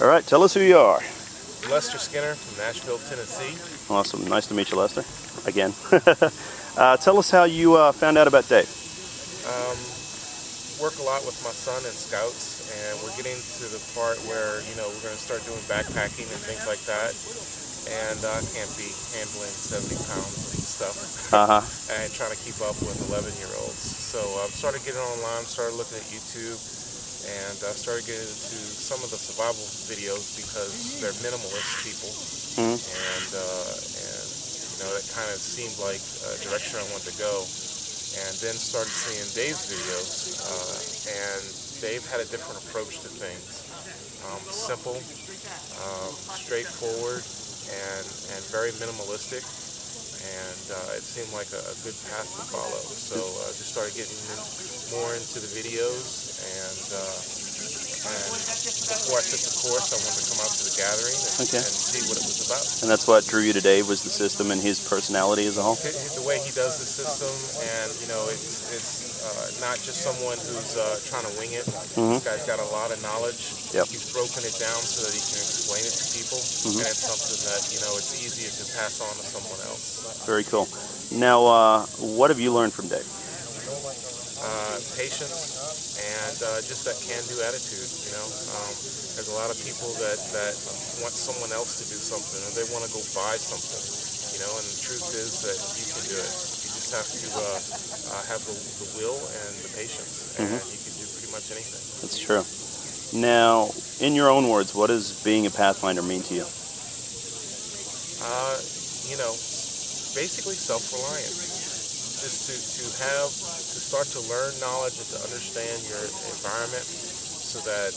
All right, tell us who you are. Lester Skinner from Nashville, Tennessee. Awesome. Nice to meet you, Lester. Again. Tell us how you found out about Dave. Work a lot with my son in Scouts, and we're getting to the part where, we're going to start doing backpacking and things like that. And I can't be handling 70 pounds of stuff and trying to keep up with 11-year-olds. So I started getting online, started looking at YouTube, and I started getting into some of the survival videos because they're minimalist people. And that kind of seemed like a direction I wanted to go. And then started seeing Dave's videos, and Dave had a different approach to things. Simple, straightforward, and very minimalistic, and it seemed like a good path to follow. So I just started getting more into the videos, and before I took the course, I wanted to come out to the gathering and see what it was about. And that's what drew you to Dave, was the system and his personality as a whole? The way he does the system, and it's not just someone who's trying to wing it. This guy's got a lot of knowledge. He's broken it down so that he can explain it to people, and it's something that, it's easier to pass on to someone else. Very cool. Now, what have you learned from Dave? Patience and just that can-do attitude. There's a lot of people that want someone else to do something, or they want to go buy something. And the truth is that you can do it. You just have to have the will and the patience, and you can do pretty much anything. That's true. Now, in your own words, what does being a Pathfinder mean to you? Basically self-reliant. Just to start to learn knowledge and to understand your environment, so that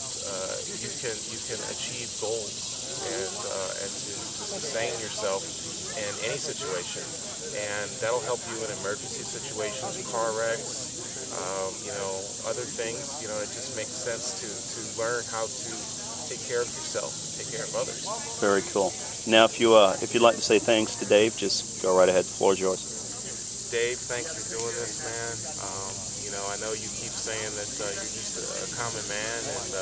you can achieve goals and to sustain yourself in any situation, and that'll help you in emergency situations, car wrecks, other things. It just makes sense to learn how to take care of yourself and take care of others. Very cool. Now, if you'd like to say thanks to Dave, just go right ahead. The floor is yours. Dave, thanks for doing this, man. I know you keep saying that you're just a common man, and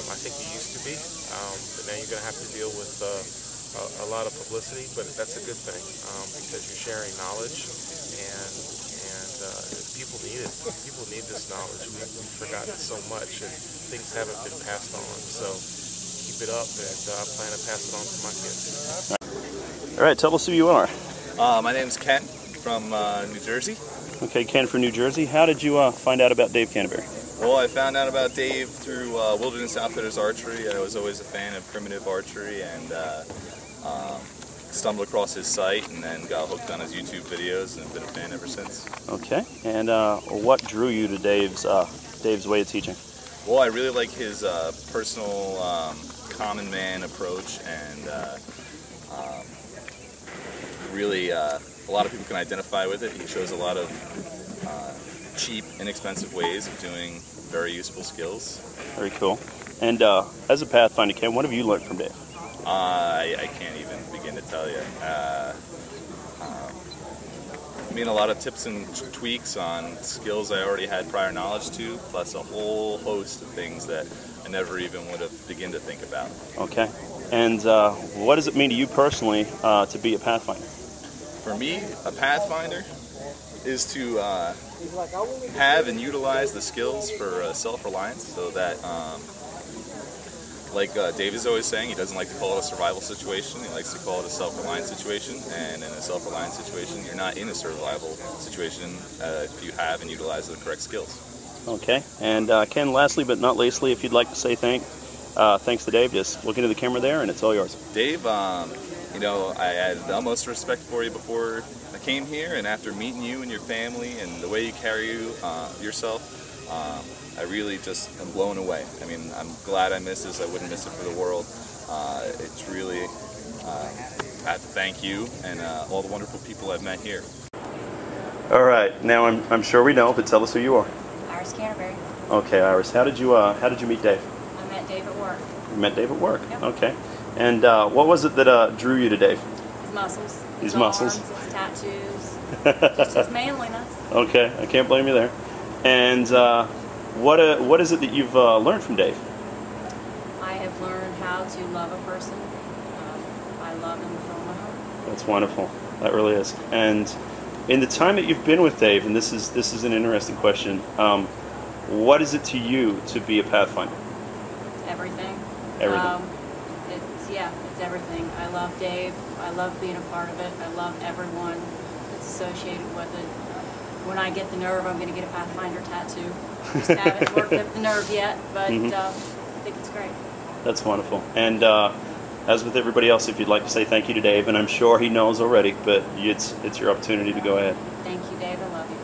I think you used to be, but now you're going to have to deal with a lot of publicity, but that's a good thing, because you're sharing knowledge, and people need it. People need this knowledge. We've forgotten so much, and things haven't been passed on, so keep it up, and I plan to pass it on to my kids. All right, tell us who you are. My name's Ken from New Jersey. Okay, Ken from New Jersey. How did you find out about Dave Canterbury? Well, I found out about Dave through Wilderness Outfitters Archery. I was always a fan of primitive archery, and stumbled across his site and then got hooked on his YouTube videos, and have been a fan ever since. Okay, and what drew you to Dave's way of teaching? Well, I really like his personal common man approach, and really a lot of people can identify with it. He shows a lot of cheap, inexpensive ways of doing very useful skills. Very cool. And as a Pathfinder, Ken, what have you learned from Dave? I can't even begin to tell you. A lot of tips and tweaks on skills I already had prior knowledge to, plus a whole host of things that I never even would have begun to think about. Okay. And what does it mean to you personally to be a Pathfinder? For me, a Pathfinder is to have and utilize the skills for self-reliance, so that, like Dave is always saying, he doesn't like to call it a survival situation, he likes to call it a self-reliant situation, and in a self-reliant situation, you're not in a survival situation if you have and utilize the correct skills. Okay, and Ken, lastly but not leastly, if you'd like to say thanks to Dave, just look into the camera there and it's all yours. Dave, I had the utmost respect for you before I came here, and after meeting you and your family and the way you carry yourself, I really just am blown away. I'm glad I missed this. I wouldn't miss it for the world. It's really, I have to thank you and all the wonderful people I've met here. All right, now I'm sure we know, but tell us who you are. Iris Canterbury. Okay, Iris, how did you meet Dave? I met Dave at work. You met Dave at work? Yep. Okay. And what was it that drew you to Dave? His muscles. His muscles. Arms, his tattoos. Just his manliness. Okay, I can't blame you there. And what is it that you've learned from Dave? I have learned how to love a person by loving with all my heart. That's wonderful. That really is. And in the time that you've been with Dave, and this is an interesting question, what is it to you to be a Pathfinder? Everything. Everything. It's everything. I love Dave. I love being a part of it. I love everyone that's associated with it. When I get the nerve, I'm going to get a Pathfinder tattoo. Just haven't worked up the nerve yet, but I think it's great. That's wonderful. And as with everybody else, if you'd like to say thank you to Dave, and I'm sure he knows already, but it's your opportunity to go ahead. Thank you, Dave. I love you.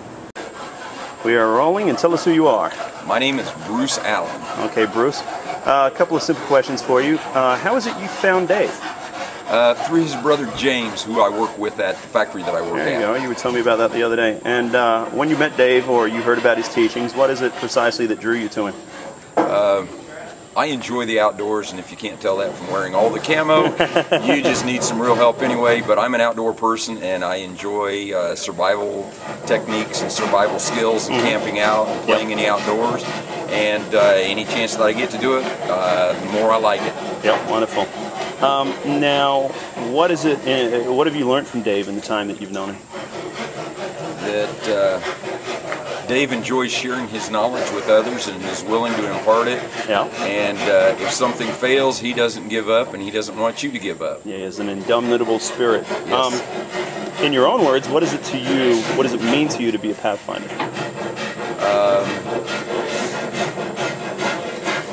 We are rolling, and tell us who you are. My name is Bruce Allen. Okay, Bruce. A couple of simple questions for you. How is it you found Dave? Through his brother James, who I work with at the factory that I work There you at. go. You were telling me about that the other day. And when you met Dave or you heard about his teachings, what is it precisely that drew you to him? I enjoy the outdoors, and if you can't tell that from wearing all the camo, you just need some real help anyway. But I'm an outdoor person, and I enjoy survival techniques and survival skills and camping out and playing in the outdoors. And any chance that I get to do it, the more I like it. Yep, wonderful. Now, what is it? What have you learned from Dave in the time that you've known him? That Dave enjoys sharing his knowledge with others and is willing to impart it. Yeah. And if something fails, he doesn't give up, and he doesn't want you to give up. Yeah, he has an indomitable spirit. Yes. In your own words, what is it to you? What does it mean to you to be a Pathfinder?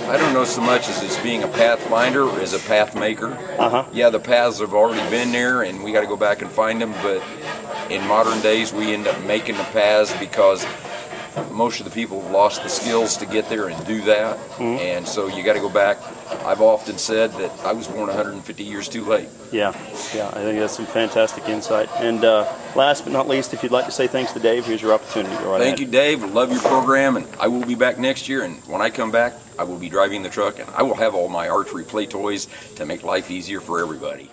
I don't know so much as it's being a pathfinder or as a path maker. Uh-huh. Yeah, the paths have already been there, and we got to go back and find them. But in modern days, we end up making the paths because most of the people have lost the skills to get there and do that. And so you got to go back. I've often said that I was born 150 years too late. Yeah, I think that's some fantastic insight. And last but not least, if you'd like to say thanks to Dave, here's your opportunity. Go right Thank ahead. you, Dave. I love your program, and I will be back next year. And when I come back, I will be driving the truck, and I will have all my archery play toys to make life easier for everybody.